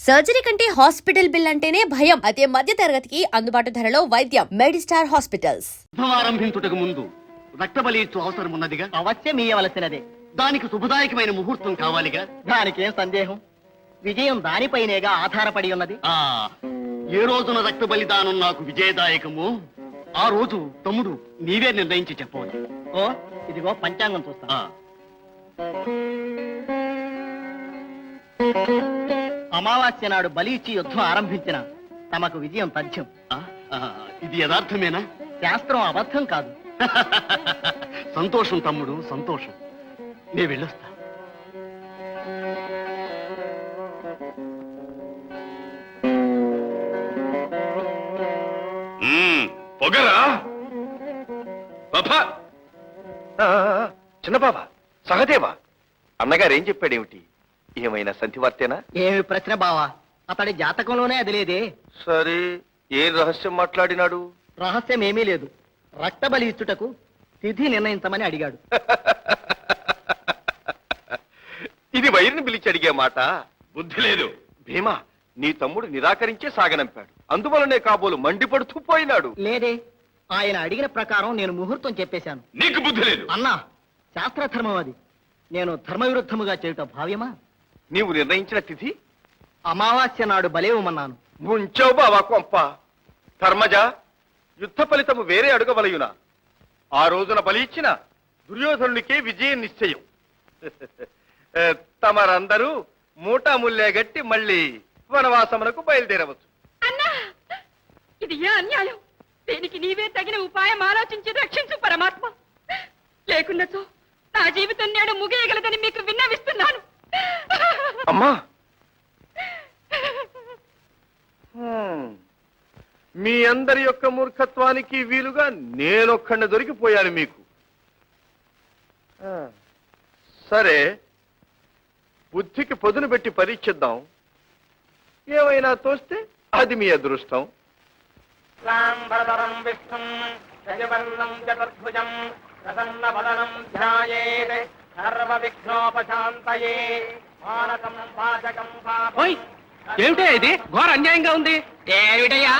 Surgery కంటే hospital bill అంటేనే భయం. అదే మధ్య తరగతికి అందుబాటు ధరలో వైద్యం. Medistar hospitals. ఆరంభించుటకు ముందు రక్త బలి ఇచ్చు అవసరం ఉన్నదిగా. అవశ్యం ఇయ్యవలసినదే. దానికి శుభదాయకమైన ముహూర్తం కావాలిగా. దానికేం సందేహం, విజయం దానిపైనేగా ఆధారపడి ఉన్నది. ఏ రోజున రక్త బలిదానం నాకు విజయదాయకమో ఆ రోజు తమ్ముడు నీవే నిర్ణయించి చెప్పవచ్చు. ఓ ఇదిగో పంచాంగం చూస్తా. అమావాస్య నాడు బలి ఇచ్చి యుద్ధం ఆరంభించిన తమకు విజయం తథ్యం. ఇది యథార్థమేనా? శాస్త్రం అబద్ధం కాదు. సంతోషం తమ్ముడు, సంతోషం. నే వెళ్ళొస్తా. పొగరా చిన్న బాబా, సహదేవా, అన్నగారు ఏం చెప్పాడేమిటి? ఏమైనా సంధివార్తేనా? ఏమి ప్రశ్న బావా, అతడి జాతకంలోనే అది లేదే. సరే, ఏం రహస్యం మాట్లాడినాడు? రహస్యం ఏమీ లేదు. రక్త బలి ఇచ్చుటకు తిథి నిర్ణయించమని అడిగాడు. ఇది వైరిని పిలిచి అడిగే మాట. బుద్ధి లేదు. భీమా, నీ తమ్ముడు నిరాకరించే సాగనంపాడు. అందువలనే కాబోలు మండిపడుతూ పోయినాడు. లేదే, ఆయన అడిగిన ప్రకారం నేను ముహూర్తం చెప్పేశాను. నీకు బుద్ధి లేదు. అన్నా, శాస్త్రధర్మం అది. నేను ధర్మ విరుద్ధముగా చేయుట భావ్యమా? నీవు నిర్ణయించిన తిథి అమావాస్య నాడు బలేవమన్నాను. ముంచావు బావా కొంప. ధర్మజ, యుద్ధ ఫలితము వేరే అడుగవలయునా? ఆ రోజున బలి ఇచ్చిన దుర్యోధనునికే విజయం నిశ్చయం. తమరందరూ మూటాముల్లే గట్టి మళ్ళీ వనవాసమునకు బయలుదేరవచ్చు. అన్నా, ఇది ఏ అన్యాయం? దీనికి నీవే తగిన ఉపాయం ఆలోచించి రక్షించు పరమాత్మ. లేకున్నచో నా జీవితం నేడు ముగియగలదని మీకు విన్నవిస్తున్నాను. అమ్మా, మీ అందరి యొక్క మూర్ఖత్వానికి వీలుగా నేనొక్కడిని దొరికిపోయాను మీకు. సరే, బుద్ధికి పొదును పెట్టి పరీక్షిద్దాం. ఏమైనా తోస్తే అది మీ అదృష్టం. ఏమిటా ఇది? ఘోర అన్యాయంగా ఉంది. ఏమిటయ్యా?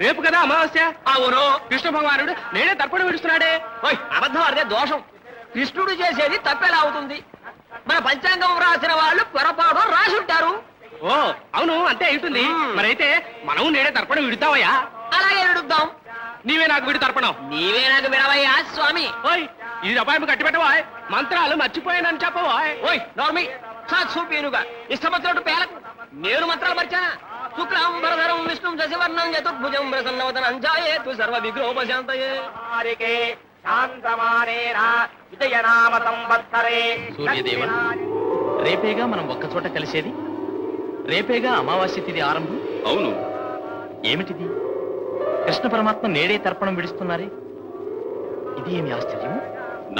రేపు కదా అమావాస్య. అవును. కృష్ణ భగవానుడు నేనే తర్పణం విడుస్తున్నాడే. అబద్ధం అదే దోషం. కృష్ణుడు చేసేది తప్పెలా అవుతుంది? మన పంచాంగం రాసిన వాళ్ళు పొరపాటు రాసి ఉంటారు. ఓ అవును, అంతే ఉంటుంది. మరైతే మనం నేనే తర్పణం విడుతావయ్యా? అలాగే విడుద్దాం. నీవే నాకు విడు తర్పణం. నీవే నాకు విడవయ్యా స్వామి. ఓయ్, ఇది అపాయం కట్టి పెట్టవా? మంత్రాలు మర్చిపోయానని చెప్పవా? ఓయ్ నోర్మి, చూపేనుగా ఇష్టపచ్చినట్టు పేలకు. నేను మంత్రాలు మర్చానా? శుక్లాంబరధరం విష్ణుం శశివర్ణం చతుర్భుజం ప్రసన్నవదనం అంజాయేతు సర్వ విగ్రహోపశాంతయే. సూర్యదేవ, రేపేగా మనం ఒక్కచోట కలిసేది. రేపేగా అమావాస్య తిథి ఆరంభం. అవును. ఏమిటిది? కృష్ణ పరమాత్మ నేడే తర్పణం విడుస్తున్నారే. ఇది ఏమి ఆశ్చర్యం?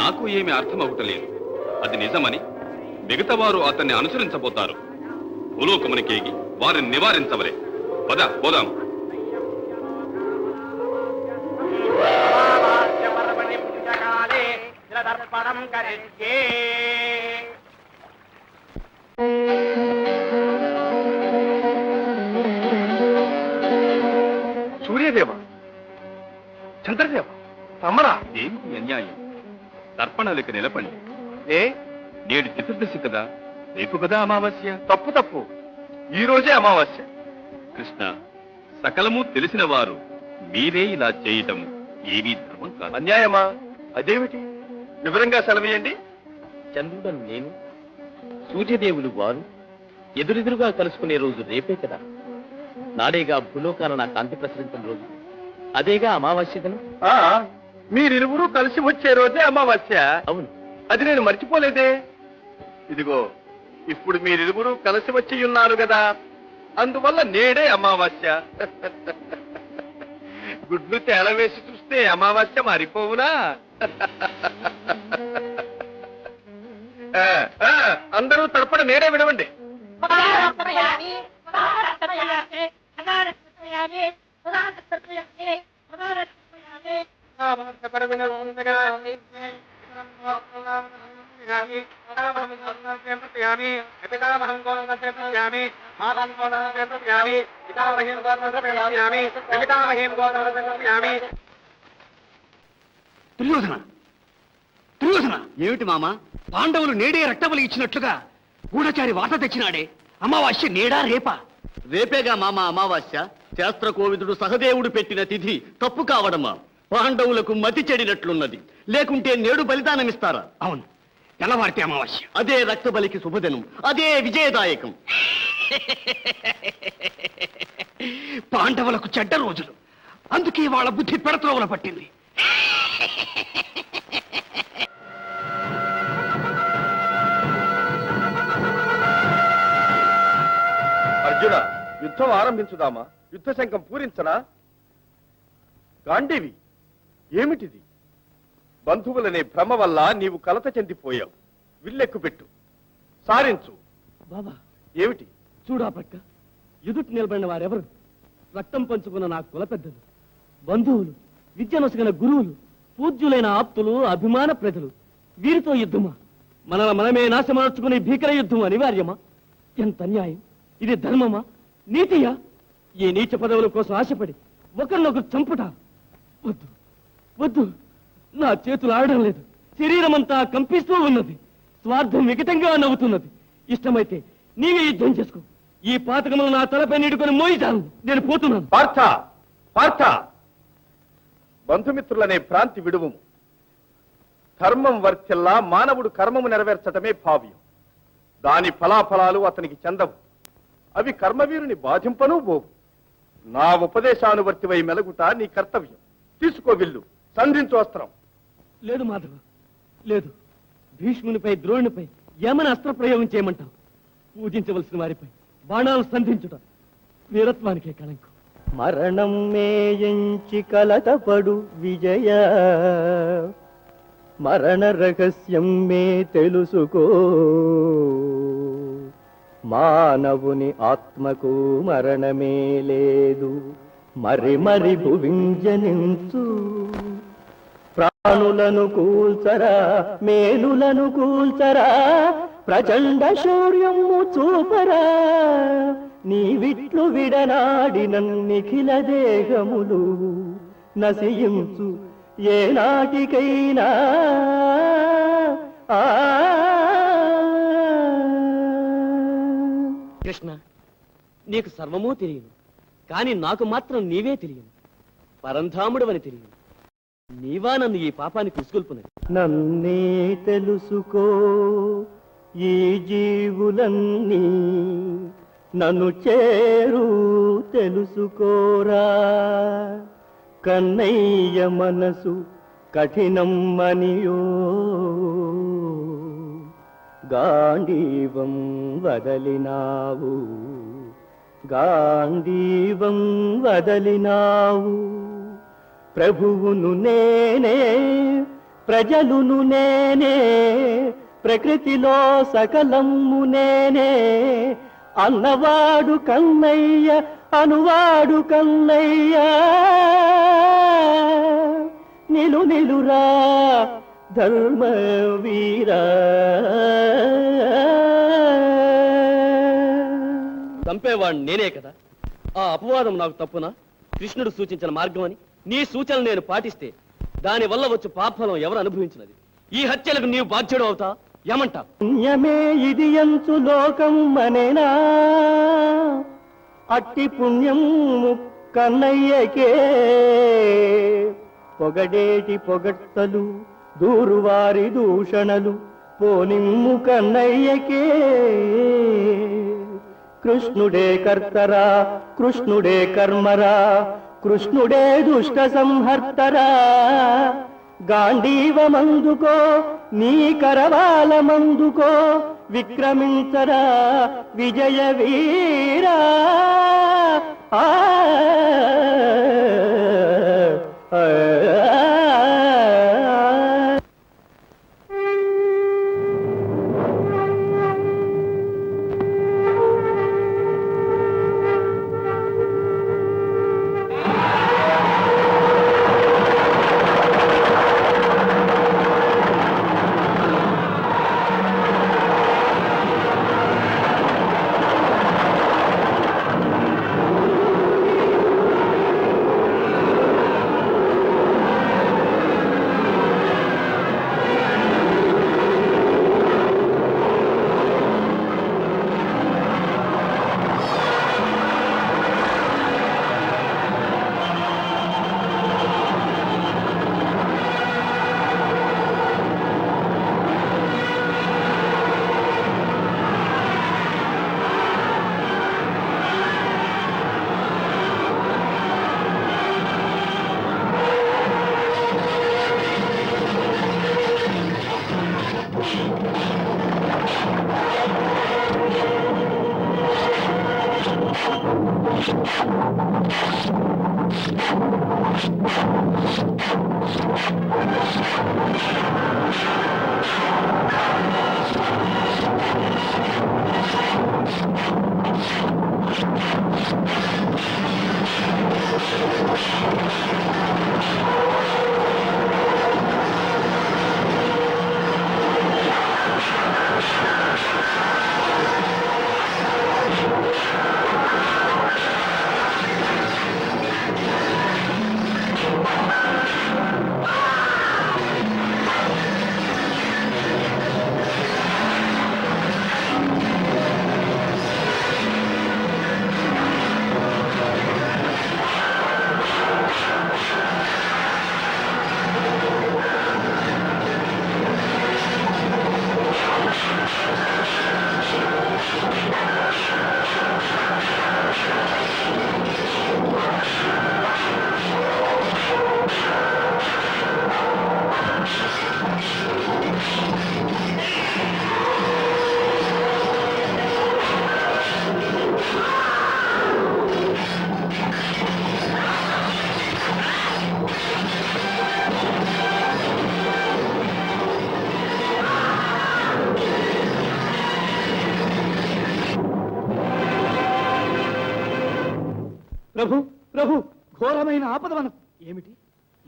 నాకు ఏమి అర్థం అవుటలేదు. అది నిజమని మిగతా వారు అతన్ని అనుసరించబోతారు. భూలోకమునికేగి వారిని నివారించవలే. పద పోదాం. సూర్యదేవ, చంద్రదేవ, తమ్మరా, ఏమిటి అన్యాయం? తర్పణాలకి నిలపండి. ఏ నేడు చతుర్దశి కదా, రేపు కదా అమావాస్య. తప్పు తప్పు, ఈ రోజే అమావాస్య. కృష్ణ, సకలము తెలిసిన వారు మీరే ఇలా చేయటం ఏమీ ధర్మం కాదు. అన్యాయమా? అదేమిటి? వివరంగా సెలవేయండి. చంద్రుడను నేను, సూర్యదేవులు వారు ఎదురెదురుగా కలుసుకునే రోజు రేపే కదా. నాడేగా భూలోకాన నా కాంతి ప్రసరించిన రోజు. అదేగా అమావాస్య దినం. మీరిరువురు కలిసి వచ్చే రోజే అమావాస్య. అవును. అది నేను మర్చిపోలేదే. ఇదిగో, ఇప్పుడు మీరిరువురు కలిసి వచ్చి ఉన్నారు కదా, అందువల్ల నేడే అమావాస్య. గుడ్లు తేలవేసి చూస్తే అమావాస్య మారిపోవునా? అందరూ తడపడ నేడే విడవండి. దుర్యోధన దుర్యోధన, ఏమిటి మామా? పాండవులు నేడే రక్తబలి ఇచ్చినట్లుగా గూఢచారి వార్త తెచ్చినాడే. అమావాస్య నేడా రేపా? రేపేగా మామ అమావాస్య. శాస్త్ర కోవిదుడు సహదేవుడు పెట్టిన తిథి తప్పు కావడమా? పాండవులకు మతి చెడినట్లున్నది. లేకుంటే నేడు బలిదానమిస్తారా? అవును, తెల్లవారితే అమావాస్య. అదే రక్తబలికి శుభదినం, అదే విజయదాయకం. పాండవులకు చెడ్డ రోజులు, అందుకే వాళ్ళ బుద్ధి పెడత్రోవల పట్టింది. అర్జున, యుద్ధం ఆరంభించుదామా? యుద్ధ శంఖం పూరించనా? గాంధీవి, ఏమిటిది? బంధువులనే భ్రమ వల్ల నీవు కలత చెందిపోయావు. విల్లెక్కు పెట్టు, సారించు. బాబా, ఏమిటి? చూడా పక్క ఎదుటి నిలబడిన వారెవరు? రక్తం పంచుకున్న నా కుల పెద్దలు, బంధువులు, విద్యనొసగిన గురువులు, పూజ్యులైన ఆప్తులు, అభిమాన ప్రజలు. వీరితో యుద్ధమా? మనమే నాశమర్చుకునే భీకర యుద్ధం అనివార్యమా? ఎంత అన్యాయం! ఇది ధర్మమా, నీతియా? ఈ నీచ పదవుల కోసం ఆశపడి ఒకరినొకరు చంపుట వద్దు, వద్దు. నా చేతులు ఆడడం లేదు, శరీరమంతా కంపిస్తూ ఉన్నది, స్వార్థం వికటంగా నవ్వుతున్నది. ఇష్టమైతే నీవే యుద్ధం చేసుకో. ఈ పాతకములు నా తలపై నీడుకొని మోయిచాను. నేను పోతున్నాను. పార్థ, పార్థ, బంధుమిత్రులనే భ్రాంతి విడువము. ధర్మం వర్తిల్లా మానవుడు కర్మము నెరవేర్చటమే భావ్యం. దాని ఫలాఫలాలు అతనికి చెందవు. అవి కర్మవీరుని బాధింపను పోవు. నా ఉపదేశానువర్తివై మెలగుట నీ కర్తవ్యం. తీసుకో విల్లు, సంధించు అస్త్రం. లేదు మాధవ, లేదు. భీష్మునిపై, ద్రోణునిపై ఏమని అస్త్ర ప్రయోగం చేయమంటావు? పూజించవలసిన వారిపై బాణాలు సంధించుట వీరత్వానికే కళంకం. మరణం మేయంచి కలతపడు విజయ, మరణ రహస్యం మే తెలుసుకో. మానవుని ఆత్మకు మరణమే లేదు, మరి మరి భువింజనించు. ప్రాణులను కూల్చరా, మేలులను కూల్చరా, ప్రచండ శౌర్యము చూపరా. నీవిట్లు విడనాడిన నిఖిల దేహములు నశించు ఏనాటికైనా. కృష్ణ, నీకు సర్వమూ తెలియను, కాని నాకు మాత్రం నీవే తెలియను. పరంధాముడవని తెలియను. నీవా నన్ను ఈ పాపానికి ఉసుగొల్పునది. నన్నే తెలుసుకో, ఈ జీవులన్నీ నన్ను చేరు తెలుసుకోరా. కన్నయ్య మనసు కఠినం మనియో, గాంధీవం వదలినావు, గాంధీవం వదలినావు. ప్రభువును నేనే, ప్రజలును నేనే, ప్రకృతిలో సకలము నేనే. అన్నవాడు కన్నయ్య, అనువాడు కన్నయ్య. నిలు నిలురా ధర్మ వీరా. చంపేవాడు నేనే కదా. ఆ అపవాదం నాకు తప్పునా? కృష్ణుడు సూచించిన మార్గం అని నీ సూచనలు నేను పాటిస్తే దాని వల్ల వచ్చే పాపఫలం ఎవరు అనుభవించినది? ఈ హత్యలకు నీవు బాధ్యుడు అవుతా? ఏమంటా? పుణ్యమే ఇది ఎంచు లోకం మనేనా, అట్టి పుణ్యం కన్నయ్యకే. పొగడేటి పొగడ్తలు, దూరువారి దూషణలు పోనిమ్ము కన్నయ్యకే. కృష్ణుడే కర్తరా, కృష్ణుడే కర్మరా, కృష్ణుడే దుష్ట సంహర్తరా. గాంధీవమందుకో, నీ కరవాలమందుకో, విక్రమించరా విజయ వీరా. ఆ ప్రభు ప్రభు ఘోరమైన ఆపదవనం ఏమిటి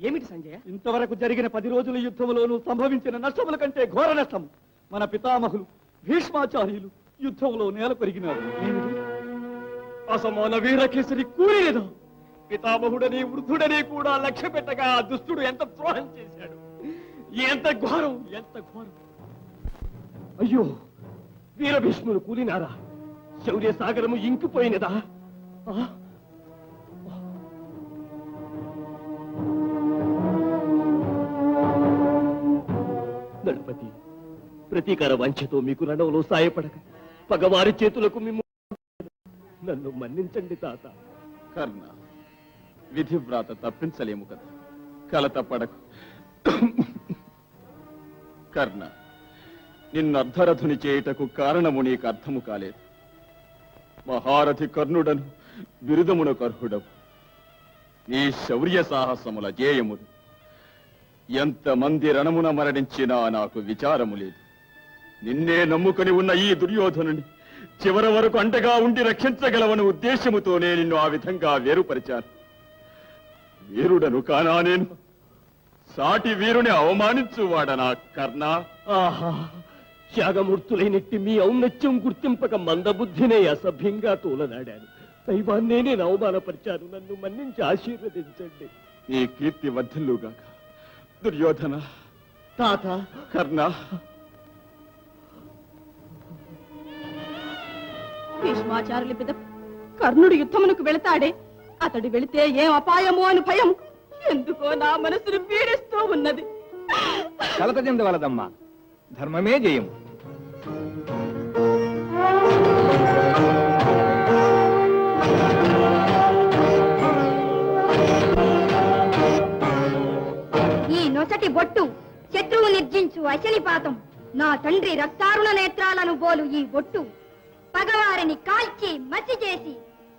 ఏమిటి సంజయ? ఇంతవరకు జరిగిన 10 రోజుల యుద్ధంలోనూ సంభవించిన నష్టముల కంటే ఘోర నష్టం. మన పితామహులు భీష్మాచార్యులు యుద్ధంలో నేల పెరిగినారు. ఏమిటి అసమాన వీరకేసరి కూలిలేదు. పితామహుడని వృద్ధుడని కూడా లక్ష్య పెట్టగా ఆ దుష్టుడు ఎంత ద్రోహం చేశాడు. ఎంత ఘోరం, ఎంత ఘోరం. అయ్యో, వీర భీష్ములు కూలినారా? శౌర్య సాగరము ఇంకిపోయినదా? దళపతి, ప్రతీకార వంచతో మీకు రణంలో సాయపడక పగవారి చేతులకు నన్ను మన్నించండి తాత. కర్ణ, విధివ్రాత తప్పించలేము కదా, కలత పడకు. కర్ణ, నిన్ను అర్ధరథుని చేయుటకు కారణము నీకు అర్థము కాలేదు. మహారథి కర్ణుడను బిరుదమునకు అర్హుడవు. నీ శౌర్య సాహసముల జేయములు ఎంతమంది రణమున మరణించినా నాకు విచారము లేదు. నిన్నే నమ్ముకొని ఉన్న ఈ దుర్యోధనుని చివరి వరకు అండగా ఉండి రక్షించగలవని ఉద్దేశముతోనే నిన్ను ఆ విధంగా వేరుపరిచాను. వీరుడను కానా నేను? సాటి వీరుని అవమానించువాడనా కర్ణ? ఆహా, త్యాగమూర్తులైనట్టి మీ ఔన్నత్యం గుర్తింపక మందబుద్ధినే అసభ్యంగా తోలనాడాను. దైవాన్నే నేను అవమానపరిచాను. నన్ను మన్నించి ఆశీర్వదించండి. నీ కీర్తి వర్ధిల్లుగాక. దుర్యోధన, తాత, కర్ణ, భీష్మాచార్యుల పిద కర్ణుడు యుద్ధమునకు వెళతాడే, అతడు వెళితే ఏం అపాయమో అని భయం ఎందుకో నా మనసును పీడిస్తూ ఉన్నది. కలత చెందవలదమ్మా, ధర్మమే జయం. ఈ నొసటి బొట్టు శత్రువు నిర్జించు అశనిపాతం. నా తండ్రి రక్తారుణ నేత్రాలను బోలు ఈ బొట్టు పగవారిని కాల్చి మసి చేసి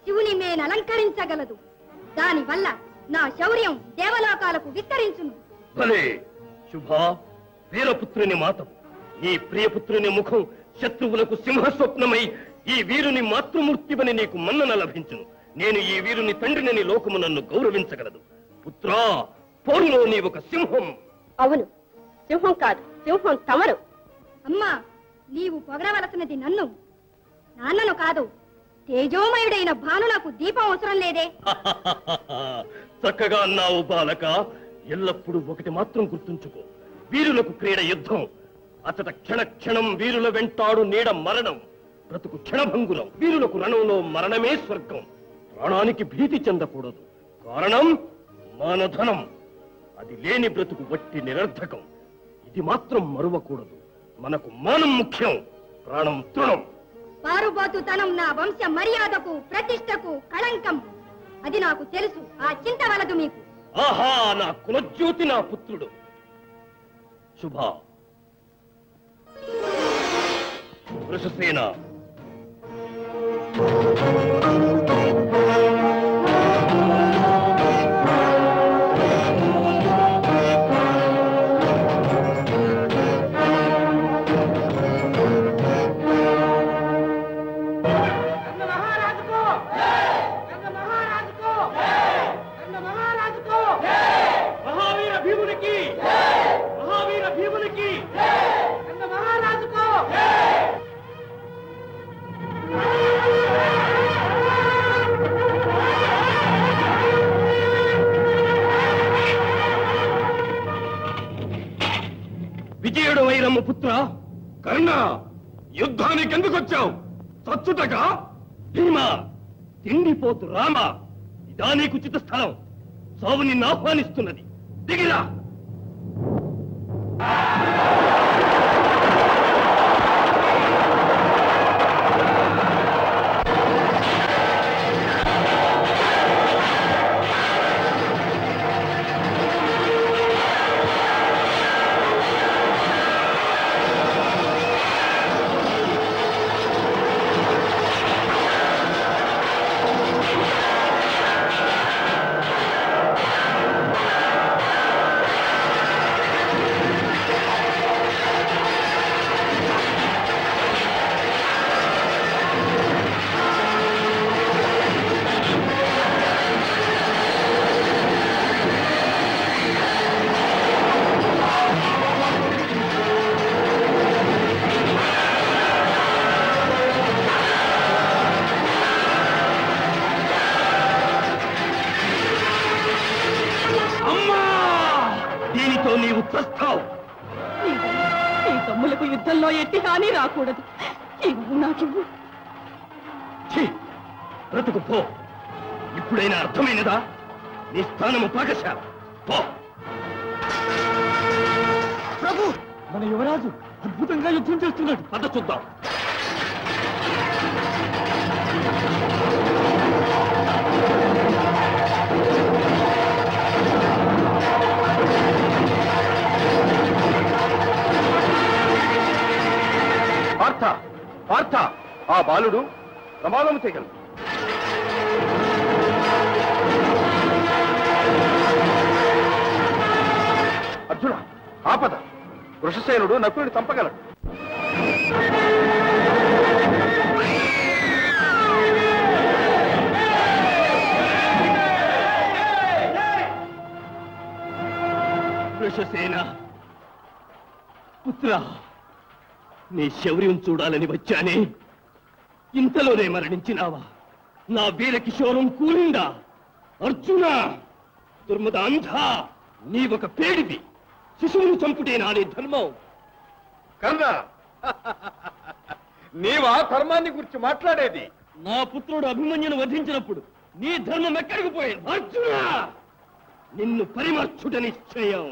శివుని మేన అలంకరించగలదు. దానివల్ల నా శౌర్యం దేవలోకాలకు విస్తరించును. భలే శుభా, వీరపుత్రుని మాతం. నీ ప్రియపుత్రుని ముఖం శత్రువులకు సింహస్వప్నమై ఈ వీరుని మాతృమూర్తివని నీకు మన్నన లభించును. నేను ఈ వీరుని తండ్రిని లోకము నన్ను గౌరవించగలదు. పుత్రా, పోరులో నీ ఒక సింహం. అవును, సింహం కాదు, సింహం తమరు. అమ్మా, నీవు పొగడవలసినది నన్ను, నాన్నను కాదు. తేజోమయుడైన భానులకు దీపం అవసరం లేదే. చక్కగా అన్నావు బాలక. ఎల్లప్పుడూ ఒకటి మాత్రం గుర్తుంచుకో, వీరులకు క్రీడ యుద్ధం. అతట క్షణ క్షణం వీరుల వెంటాడు నీడ మరణం. బ్రతుకు క్షణభంగురం. వీరులకు రణంలో మరణమే స్వర్గం. ప్రాణానికి భీతి చెందకూడదు. కారణం మానధనం. అది లేని బ్రతుకు వట్టి నిరర్ధకం. ఇది మాత్రం మరువకూడదు. మనకు మానం ముఖ్యం, ప్రాణం తృణం. పారుబాతుతనం నా వంశ మర్యాదకు ప్రతిష్టకు కళంకం. అది నాకు తెలుసు. ఆ చింత వలదు మీకు. ఆహా, నా కులజ్యోతి, నా పుత్రుడు. శుభా, వృషసేన. పుత్ర కర్ణ, యుద్ధానికి ఎందుకు వచ్చావు? చచ్చుటగా? భీమా, తిండిపోతు రామ, ఇదా నీకు ఉచిత స్థలం. సావు నిన్ను ఆహ్వానిస్తున్నది. దిగిరా. దీనితో నీవు చస్తావు. నీ తమ్ములకు యుద్ధంలో ఎట్టి హాని రాకూడదు. నాకివ్వు. బ్రతుకు పో. ఇప్పుడైనా అర్థమైనదా? నీ స్థానము పాకశాల. పో. ప్రభు, మన యువరాజు అద్భుతంగా యుద్ధం చేస్తున్నాడు. పద చూద్దాం. పార్థ, పార్థ, ఆ బాలుడు ప్రమాదము చేయగలడు. అర్జున, ఆపద. వృషసేనుడు నకులుని చంపగలడు. వృషసేన పుత్ర, నీ శౌర్యం చూడాలని వచ్చానే, ఇంతలోనే మరణించినావా? నా వీర కిషోరం కూలిందా? అర్జున, దుర్మద అంధా, నీవొక పేడివి. శిశువును చంపుటేనా నీ ధర్మం? కర్ణ, నీవా ధర్మాన్ని గురించి మాట్లాడేది? నా పుత్రుడు అభిమన్యును వధించినప్పుడు నీ ధర్మం ఎక్కడికి పోయింది? అర్జున, నిన్ను పరిమర్చుట నిశ్చయం.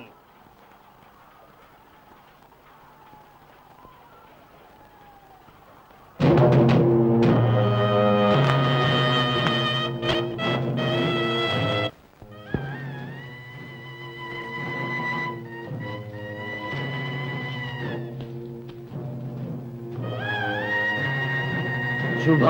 శుభ.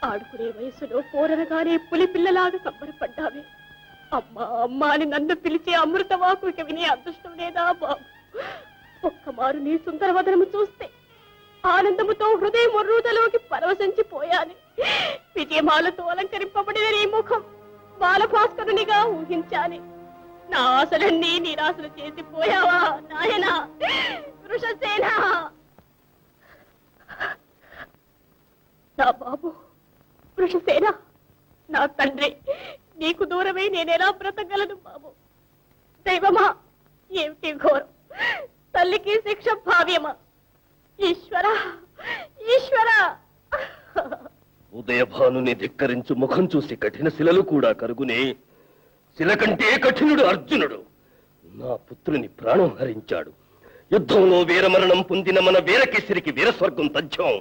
ఆడుకునే వయసులో పోరనగానే పులి పిల్లలాగా సంబరపడ్డావే. అమ్మా అమ్మా అని నన్ను పిలిచే అమృతవాకు ఇక వినే అదృష్టం లేదా బాబు? ఒక్కమారు నీ సుందరవదనము చూస్తే ఆనందముతో హృదయం మర్రూదలోకి పరవశించిపోయాను. విజయమాలతో అలంకరింపబడిన నీ ముఖం బాలభాస్కరునిగా ఊహించాను. నా ఆశలన్నీ నిరాశలు చేసిపోయావా నాయనా వృషసేన? నా బాబు వృషసేన, నా తండ్రి, నీకు దూరమై నేనెలా బ్రతకగలను బాబు? దైవమా, ఏమిటి ఘోరం? తల్లికి శిక్ష భావ్యమా? ఈశ్వర, ఈశ్వర! ఉదయభానుని ధిక్కరించు ముఖం చూసి కఠిన శిలలు కూడా కరుగునే. శిల కంటే కఠినుడు అర్జునుడు. నా పుత్రుని ప్రాణం హరించాడు. యుద్ధంలో వీరమరణం పొందిన మన వీరకేసరికి వీరస్వర్గం తథ్యం.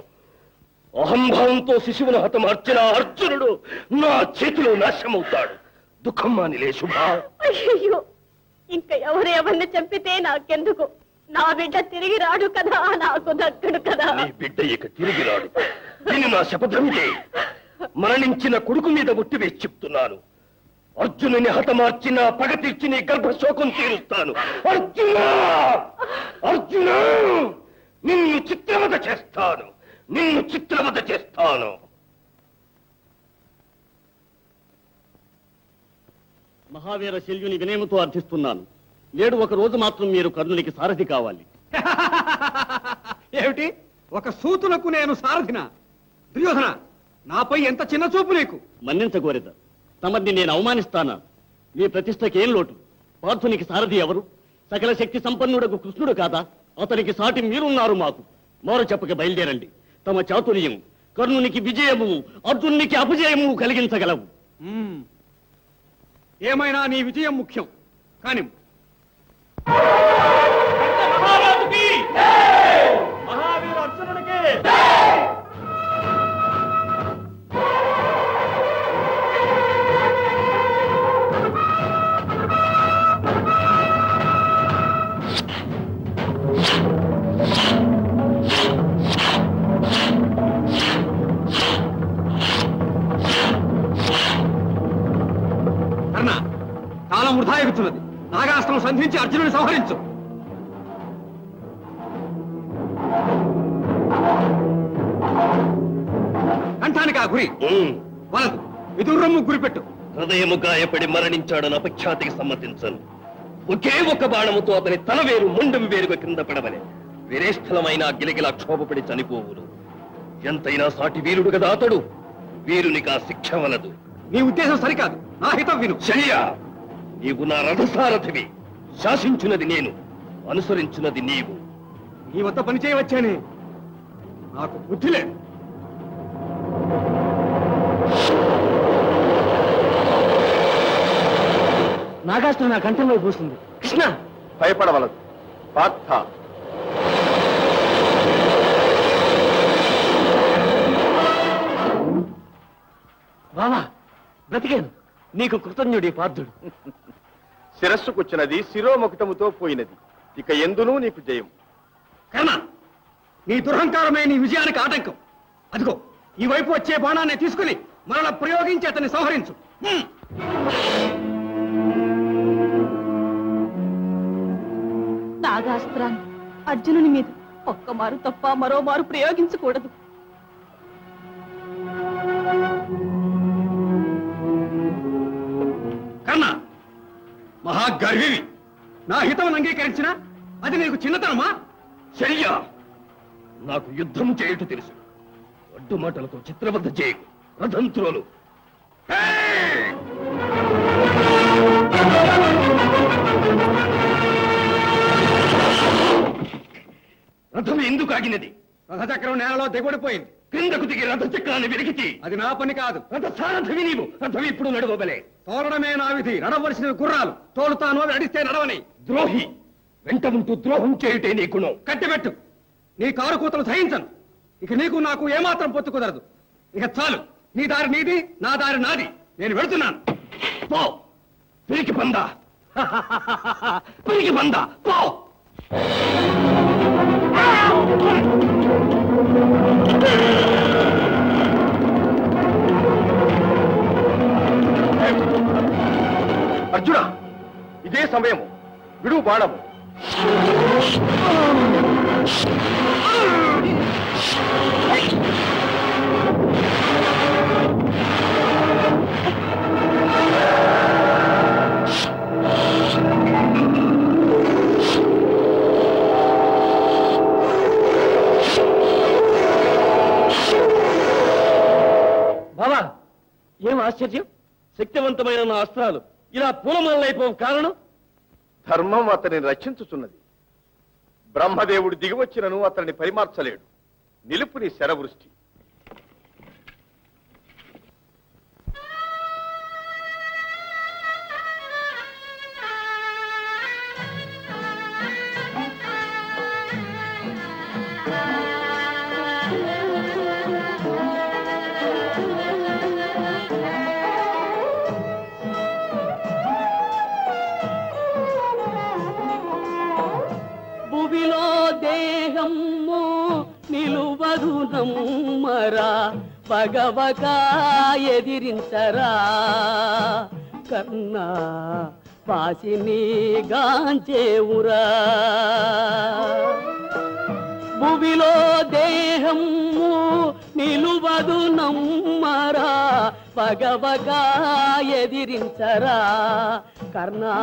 అహంభావంతో శిశువును హతమార్చిన అర్జునుడు నా చేతిలో నాశమవుతాడు. దుఃఖం మానిలే శుభ. అయ్యో, ఇంకా ఎవరెవరిని చంపితే నాకెందుకు? నా బిడ్డ తిరిగి రాడు కదా, నాకు దక్కడు కదా. నీ బిడ్డ ఇక తిరిగి రాడు. దీన్ని నా శపథమిదే. మరణించిన కొడుకు మీద ఒట్టి వేసి చెప్తున్నాను. అర్జునుని హతమార్చిన పగ తీర్చి నీ గర్భశోకం తీరుస్తాను. అర్జున, అర్జున, నిన్ను చిత్రవద చేస్తాను, నిన్ను చిత్రవద చేస్తాను. మహావీర శల్యుని వినయముతో అర్థిస్తున్నాను. నేడు ఒక రోజు మాత్రం మీరు కర్ణునికి సారథి కావాలి. ఏమిటి ఒక సూతులకు నేను సారథిన? దుర్యోధన, నాపై ఎంత చిన్న చూపు నీకు! మన్నించగోరెద, తమని నేను అవమానిస్తానా? మీ ప్రతిష్టకేం లోటు? పార్థునికి సారథి ఎవరు? సకల శక్తి సంపన్నుడకు కృష్ణుడు కాదా? అతనికి సాటి మీరున్నారు మాకు. మరో చెప్పక బయలుదేరండి. తమ చాతుర్యం కర్ణునికి విజయము, అర్జునునికి అపజయము కలిగించగలవు. ఏమైనా నీ విజయం ముఖ్యం. కానీ మహావీర అర్జునునికి కర్ణ, కాలం వృధా ఎగుతున్నది. నాగాస్త్రం సంధించి అర్జునుని సంహరించు. కంఠానికి ఆ గురి వలదు. విదుర్రమ్ము గురిపెట్టు. హృదయము గాయపడి మరణించాడని అపఖ్యాతికి సమ్మతించను. ఒకే ఒక బాణముతో అతని తల వేరు ముండం వేరుగా కింద పడవలే. వీరేస్థలమైన గిలగిలా క్షోభపడి చనిపోవును. ఎంతైనా సాటి వీరుడు కదా అతడు. వీరునికి ఆ శిక్ష వలదు. నీ ఉద్దేశం సరికాదు. నా హితం విను. శల్య, నీవు నా రథసారథివి. శాసించున్నది నేను, అనుసరించున్నది నీవు. నీ వద్ద పని చేయవచ్చానే, నాకు బుద్ధి లేదు. నాగాస్త్రం నా కంఠంలో పోస్తుంది. కృష్ణ, భయపడవలదు పార్థ. బావా, బ్రతికాను. నీకు కృతజ్ఞుడి పార్థుడు. శిరస్సుకొచ్చినది శిరోముకుటముతో పోయినది. ఇక ఎందునూ నీకు జయం. కర్ణ, నీ దురహంకారమే నీ విజయానికి ఆటంకం. అదిగో ఈ వైపు వచ్చే బాణాన్ని తీసుకుని మరల ప్రయోగించి అతన్ని సంహరించు. నాగాస్త్రాన్ని అర్జునుని మీద ఒక్కమారు తప్ప మరోమారు ప్రయోగించకూడదు. కర్ణ, మహాగర్వివి. నా హితం అంగీకరించిన అది నీకు చిన్నతనమా? శల్య, నాకు యుద్ధం చేయుట తెలుసు. అడ్డు మాటలతో చిత్రబద్ధ చేయకు. రథంత్రులు రథం ఎందుకు ఆగినది? రథచక్రం నేలలో దిగబడిపోయింది. క్రిందకు దిగి రథచక్రాన్ని వెలికితి. అది నా పని కాదు. రథ సారథివి నీవు. రథం ఇప్పుడు నడవబలే. తోలడమే నా విధి. నడవలసినవి గుర్రాలు. తోలుతాను అవి నడిస్తే నడవని. ద్రోహి, వెంట ఉంటూ ద్రోహం చేయుటే నీ గుణం. కట్టిపెట్టు. నీ కారు కూతలు సహించను. ఇక నీకు నాకు ఏమాత్రం పొత్తు కుదరదు. ఇక చాలు. నీ దారి నీది, నా దారి నాది. నేను వెళుతున్నాను. పో, పిరికి పందా. పిరికి పందా, పో. అర్జున, ఇదే సమయము. విడు బాణము. బావా, ఏం ఆశ్చర్యం! శక్తివంతమైన నా అస్త్రాలు ఇలా పూలమాలైపోవు కారణం? ధర్మం అతనిని రక్షించుచున్నది. బ్రహ్మదేవుడు దిగివచ్చినను అతన్ని పరిమార్చలేడు. నిలుపు నీ శరవృష్టి. భువిలో దేహము నిలువదు నమ్మరా, పగవక ఎదిరించరా కన్నా పాసిని గాంచేవురా. భువిలో దేహము నిలువదు నమ్మరా, పగవగా ఎదిరించరా కర్ణా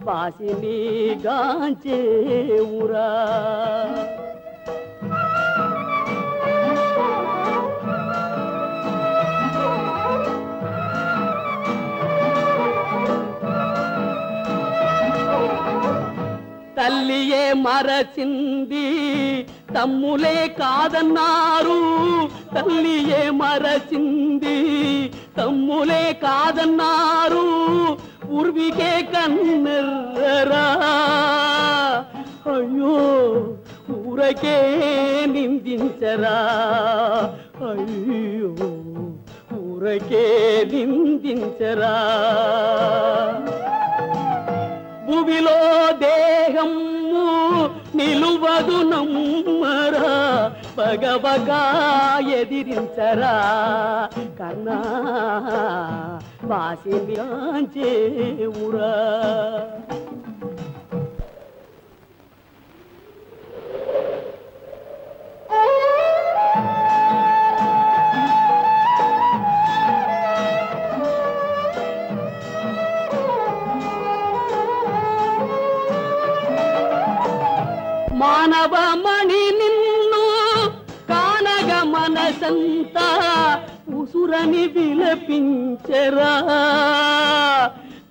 వాసిని గాంచేవురా. తల్లియే మరచింది తమ్ములే కాదన్నారు, తల్లియే మరచింది తమ్ములే కాదన్నారు, పూర్వికే కన్నెర్రరా అయ్యో ఊరకే నిందించరా, అయ్యో ఊరకే నిందించరా. భూమిలో దేహము నిలువదు నమ్మరా, పగవగా ఎదిరించరా కర్ణా వాసినిచేవురా. మానవమణి నిన్ను కానగ మనసంతా ఉసురని విలపించరా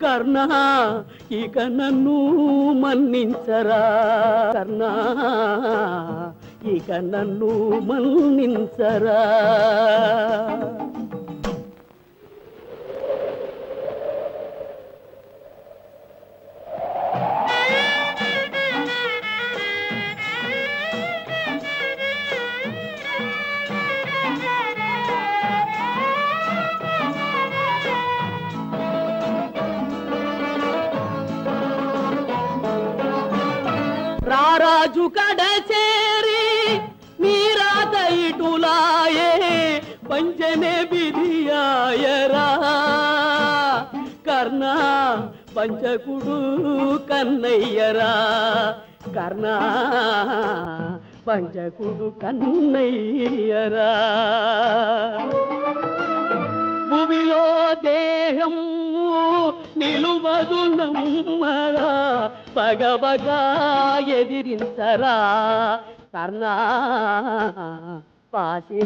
కర్ణా ఇక నన్ను మన్నించరా, కర్ణా ఇక నన్ను మన్నించరా. రారాజు కడ చేరి మీరాత ఇటులాయే పంచనే బిదియాయరా కర్ణా పంచకుడు కన్నయ్యరా, కర్ణా పంచకుడు కన్నయ్యరా. భూమిలో దేహం నిలువదు నమ్మరా, పగవగా ఎదిరించరా కర్ణా వాసినిగాంచేవురా.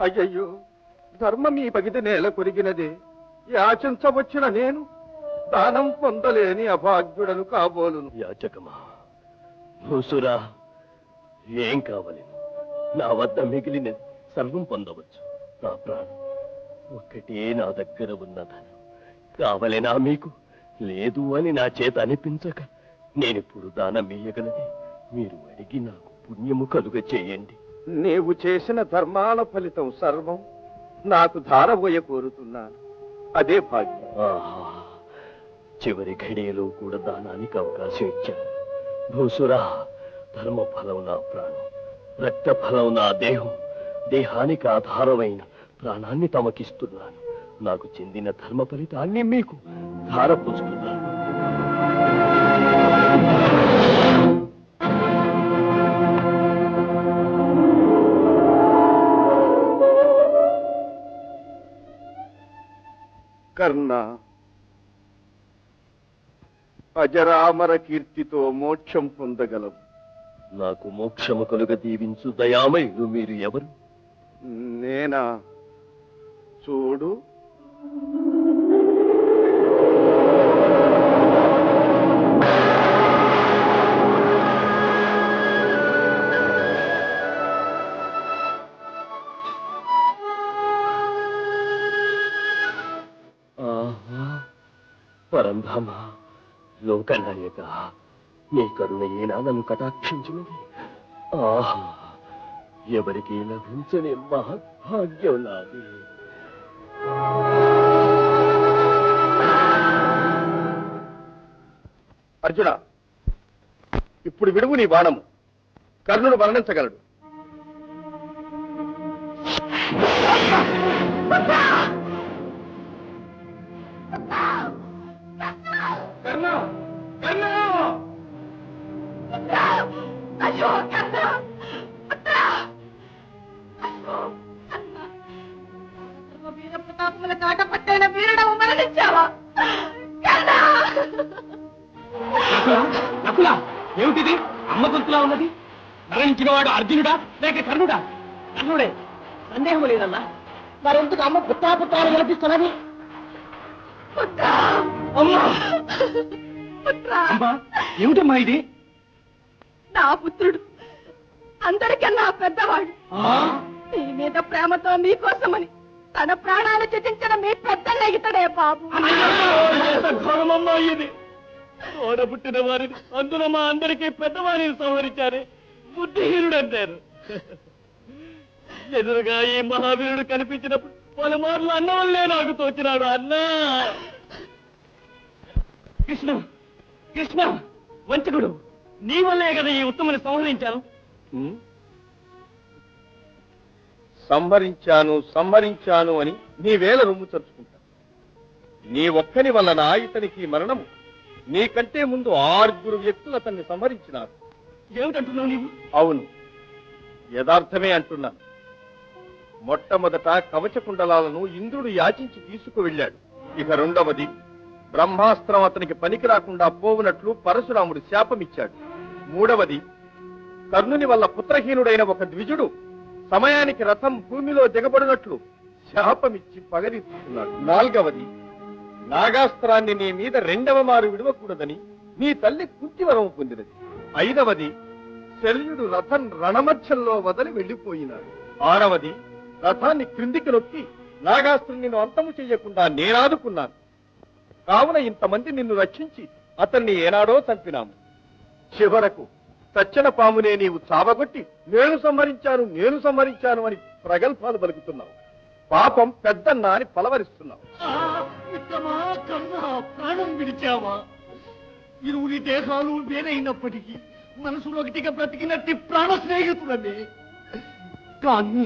అయ్యయ్యో ధర్మం ఈ పగిది నేల కొరిగినదే, యాచించవచ్చిన నేను దానం పొందలేని అభాగ్యుడను కాబోలును. యాచకమా భూసురా ఏం కావాలి? నా వద్ద మిగిలిన సర్వం పొందవచ్చు. నా ప్రాణం ఒక్కటే నా దగ్గర ఉన్నదను కావలేనా మీకు? లేదు అని నా చేత అనిపించక నేనిప్పుడు దానం ఇయ్యగలది. మీరు అడిగి నాకు పుణ్యము కలుగ చేయండి. నీవు చేసిన ధర్మాల ఫలితం సర్వం నాకు ధారబోయ కోరుతున్నాను. అదే భాగ్యం. ఆహా, చివరి ఘడియలో కూడా దానానికి అవకాశం ఇచ్చాను. భూసురా ధర్మ ఫలం నా ప్రాణం, రక్త ఫలం నా దేహం, దేహానికి ఆధారమైన ప్రాణాన్ని తమకిస్తున్నాను. నాకు చెందిన ధర్మ ఫలితాన్ని మీకు ధారపోస్తున్నాను. కర్ణ అజరామర కీర్తితో మోక్షం పొందగలవు. నాకు మోక్షము కలుగ దీవించు దయామయుడు మీరు ఎవరు? నేనా? చూడు, పరంధామ, లోకనాయక, నీ కరుణయేనా నన్ను కటాక్షించినది. ఆహా, ఎవరికి లభించని మహద్భాగ్యం నాది. అర్జున, ఇప్పుడు విడువు నీ బాణము. కర్ణుడు మరణించగలడు. అయ్యో కన్నా వీర ప్రతాపముల కాట పట్టైన వీరుడవు మరణించావా కన్నా నకులా ఏమిటిది అమ్మ గొంతులా ఉన్నది మరణించిన వాడు అర్జునుడా లేక కర్ణుడా కర్ణుడే సందేహం లేదన్నా మరెందుకు అమ్మ పుత్రాపుత్రాలు విలపిస్తున్నది అమ్మా ఏమిటమ్మా ఇది నా పుత్రుడు అందరికన్నా పెద్దవాడు నీ మీద ప్రేమతో మీకోసమని తన ప్రాణాలు త్యజించిన మీ పెద్దన్న ఇతడే బాబు ఘోరమమ్మా ఇది తోడ పుట్టిన వారిని అందులో మా అందరికీ పెద్దవారిని సంహరించారే బుద్ధిహీనుడు అంటారు ఎదురుగా ఈ మహావీరుడు కనిపించినప్పుడు పలుమార్లు అన్న వల్లే నాకు తోచినాడు అన్నా కృష్ణ కృష్ణ వంచకుడు నీ వల్లే కదా ఈ ఉత్తమని సంహరించాను సంహరించాను అని నీ వేల రొమ్ము చరుచుకుంటా నీ ఒక్కని వలన ఇతనికి మరణము నీకంటే ముందు 6 వ్యక్తులు అతన్ని సంహరించినారు. ఏమిటంటున్నావు నీవు? అవును, యథార్థమే అంటున్నాను. మొట్టమొదట కవచ కుండలాలను ఇంద్రుడు యాచించి తీసుకువెళ్ళాడు. ఇక రెండవది బ్రహ్మాస్త్రం అతనికి పనికి రాకుండా పోవునట్లు పరశురాముడు శాపమిచ్చాడు. మూడవది కర్ణుని వల్ల పుత్రహీనుడైన ఒక ద్విజుడు సమయానికి రథం భూమిలో దిగబడినట్లు శాపమిచ్చి పగదీస్తున్నాడు. నాలుగవది నాగాస్త్రాన్ని నీ మీద 2వ మారు విడవకూడదని నీ తల్లి కుంతివరం పొందినది. ఐదవది శల్యుడు రథం రణమధ్యంలో వదిలి వెళ్లిపోయినాడు. ఆరవది రథాన్ని క్రిందికి నొక్కి నాగాస్త్రం నిన్ను అంతము చెయ్యకుండా నేనాదుకున్నాను. కావున ఇంతమంది నిన్ను రక్షించి అతన్ని ఏనాడో చంపినాము. చివరకు సచ్చన పామునే నీవు చావగొట్టి నేను సంహరించాను అని ప్రగల్భాలు పలుకుతున్నావు. పాపం పెద్దన్న అని పలవరిస్తున్నావు. ప్రాణం విడిచావా? ఇరువురి దేశాలు వేరైనప్పటికీ మనసులో ఒకటిగా బ్రతికినట్టి ప్రాణ స్నేహితులనే. కానీ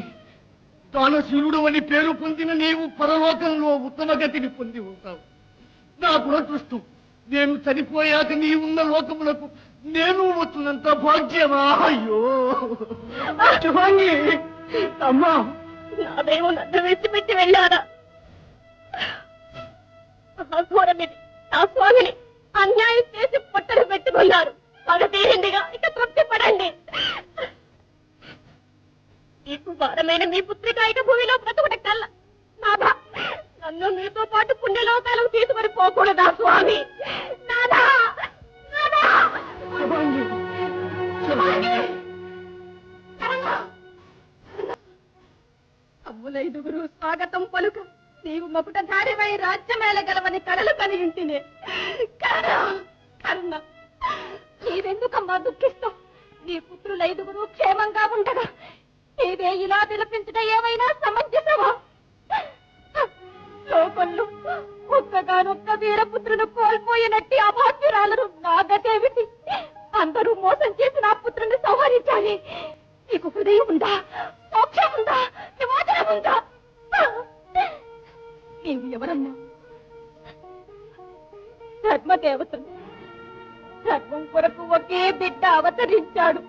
దానశీలుడు అని పేరు పొందిన నీవు పరలోకంలో ఉత్తమ గతిని పొంది ఉంటావు. నా దురదృష్టం, నేను చనిపోయాక నీవున్న లోకములకు నేను వచ్చినంత భాగ్యమా? అయ్యో అమ్మా, నా దైవం నన్ను విడిచిపెట్టి వెళ్ళారా? ఘోరమిది. నా స్వామిని అన్యాయం చేసి పొట్టలు పెట్టుకున్నారు. పగతీరిందిగా ఇక తృప్తి పడండి. నీకు భారమైన మీ పుత్రిక ఇక భూమిలో బ్రతుకుట కల్లా నాదా, నన్ను మీతో పాటు పుణ్యలోకాలకు తీసుకొని పోకూడదా స్వామి? నాదా, నాదా. అమ్ములైదుగురు స్వాగతం పలుక నీవు మకుటధారివై రాజ్యమేళగలవని కలలు కని ఉంటినే. కర్ణ, నీవెందుకమ్మా దుఃఖిస్తావు? నీ పుత్రులైదుగురు క్షేమంగా ఉండగా నీవే ఇలా విలపించట ఏమైనా సమంజసమా? లోకంలో ఒక్కగానొక్క వీరపుత్రును కోల్పోయినట్టి అభాగ్యురాలను నా గతేమిటి? అందరూ మోసం చేసి నా పుత్రుని సంహరించాలి. నీకు హృదయం ఉందా? మోక్షం ఉందా? విమోచనం ఉందా? నీవు ఎవరమ్మా? ధర్మదేవతను. ధర్మం కొరకు ఒకే బిడ్డ అవతరించాడు.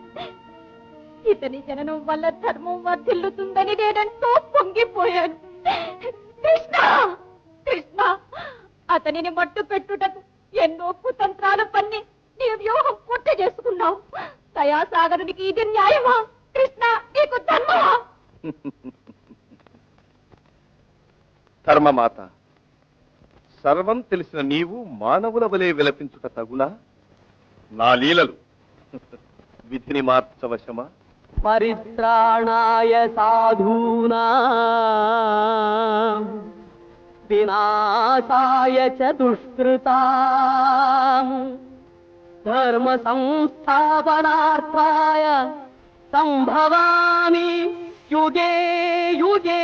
ఇతని జననం వల్ల ధర్మం వర్ధిల్లుతుందని నేనంటూ పొంగిపోయాను. కృష్ణ, కృష్ణ, అతనిని మట్టు పెట్టుటకు ఎన్నో కుతంత్రాలు పన్ని నీ వ్యూహం పూర్తి చేసుకున్నావు. దయాసాగరునికి ఇది న్యాయమా? కృష్ణ, నీకు ధర్మమా? ధర్మమాత, సర్వం తెలిసిన నీవు మానవుల వలె విలపించుట తగునా? నా లీలలు విధిని మార్చవశమా? పరిత్రాణాయ సాధూనా వినాశాయ చ దుష్కృతా ధర్మ సంస్థాపనార్థాయ సంభవామి యుగే యుగే